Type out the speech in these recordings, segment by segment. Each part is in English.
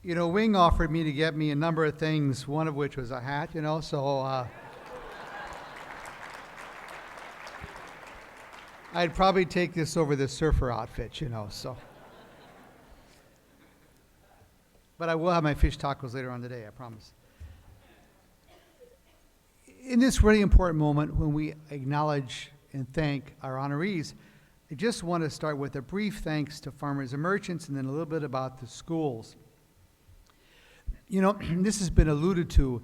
Wing offered me to get me a number of things, one of which was a hat, so I'd probably take this over the surfer outfit, so. But I will have my fish tacos later on today, I promise. In this really important moment when we acknowledge and thank our honorees, I just want to start with a brief thanks to farmers and merchants and then a little bit about the schools. This has been alluded to.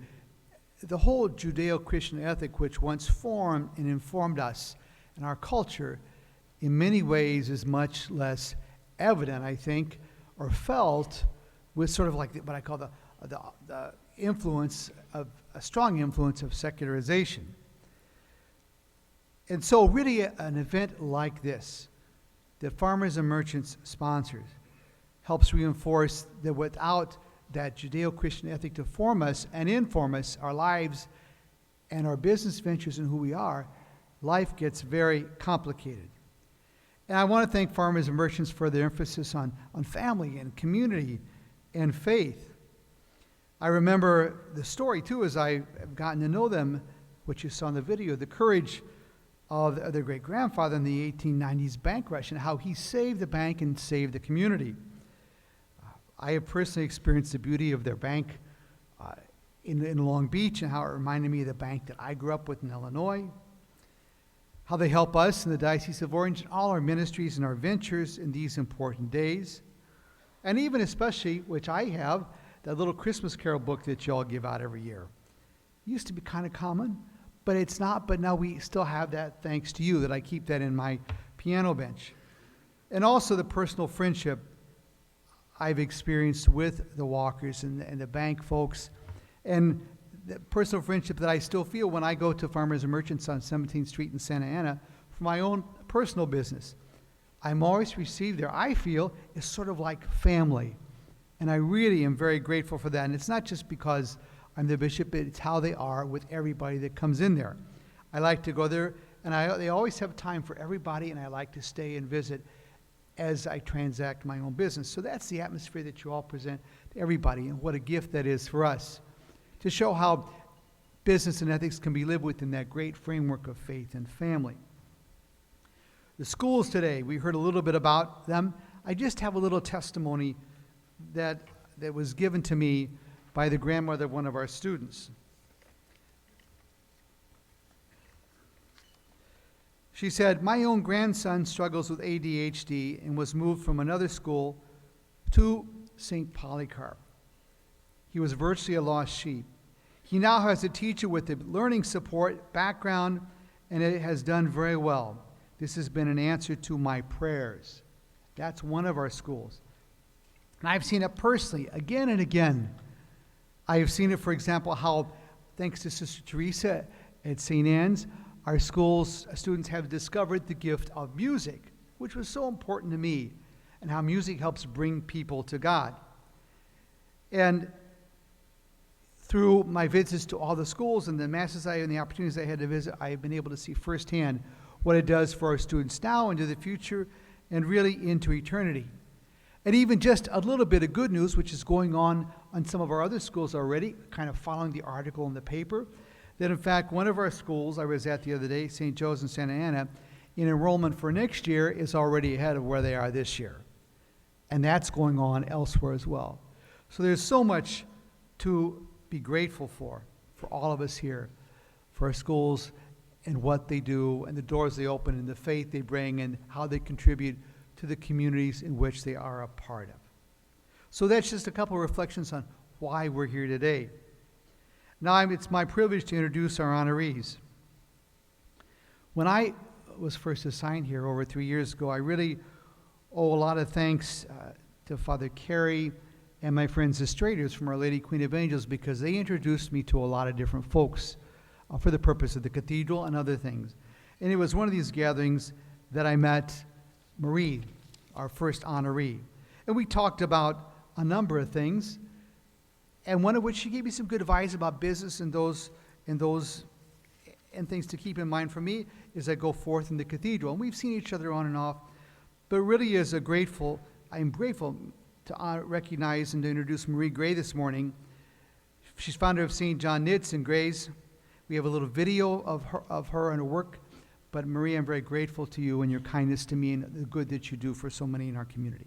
The whole Judeo-Christian ethic, which once formed and informed us and our culture, in many ways is much less evident, I think, or felt with sort of like what I call the influence of a strong influence of secularization. And so really an event like this, that Farmers and Merchants sponsors, helps reinforce that without that Judeo-Christian ethic to form us and inform us, our lives and our business ventures and who we are, life gets very complicated. And I want to thank Farmers and Merchants for their emphasis on family and community and faith. I remember the story, too, as I've gotten to know them, what you saw in the video, the courage of their great-grandfather in the 1890s bank rush and how he saved the bank and saved the community. I have personally experienced the beauty of their bank in Long Beach and how it reminded me of the bank that I grew up with in Illinois, how they help us in the Diocese of Orange in all our ministries and our ventures in these important days, and even especially, which I have, that little Christmas Carol book that you all give out every year. It used to be kind of common, but it's not, but now we still have that thanks to you, that I keep that in my piano bench. And also the personal friendship I've experienced with the Walkers and the bank folks, and the personal friendship that I still feel when I go to Farmers and Merchants on 17th Street in Santa Ana for my own personal business. I'm always received there, I feel, is sort of like family. And I really am very grateful for that. And it's not just because I'm the bishop, it's how they are with everybody that comes in there. I like to go there, and they always have time for everybody, and I like to stay and visit as I transact my own business. So that's the atmosphere that you all present to everybody, and what a gift that is for us to show how business and ethics can be lived within that great framework of faith and family. The schools today, we heard a little bit about them. I just have a little testimony that was given to me by the grandmother of one of our students. She said, "My own grandson struggles with ADHD and was moved from another school to St. Polycarp. He was virtually a lost sheep. He now has a teacher with a learning support background, and it has done very well. This has been an answer to my prayers." That's one of our schools. And I've seen it personally again and again. I have seen it, for example, how, thanks to Sister Teresa at St. Anne's, our school's students have discovered the gift of music, which was so important to me, and how music helps bring people to God. And through my visits to all the schools and the masses and the opportunities I had to visit, I have been able to see firsthand what it does for our students now into the future and really into eternity. And even just a little bit of good news, which is going on some of our other schools already, kind of following the article in the paper, that in fact one of our schools I was at the other day, St. Joe's in Santa Ana, in enrollment for next year is already ahead of where they are this year. And that's going on elsewhere as well. So there's so much to be grateful for all of us here, for our schools and what they do and the doors they open and the faith they bring and how they contribute to the communities in which they are a part of. So that's just a couple of reflections on why we're here today. Now it's my privilege to introduce our honorees. When I was first assigned here over 3 years ago, I really owe a lot of thanks to Father Carey and my friends the Straters from Our Lady Queen of Angels, because they introduced me to a lot of different folks for the purpose of the cathedral and other things. And it was one of these gatherings that I met Marie, our first honoree. And we talked about a number of things, and one of which she gave me some good advice about business and things to keep in mind for me as I go forth in the cathedral. And we've seen each other on and off, but really I'm grateful to recognize and to introduce Marie Gray this morning. She's founder of St. John Knits in Grays. We have a little video of her and her work. But Marie, I'm very grateful to you and your kindness to me and the good that you do for so many in our community.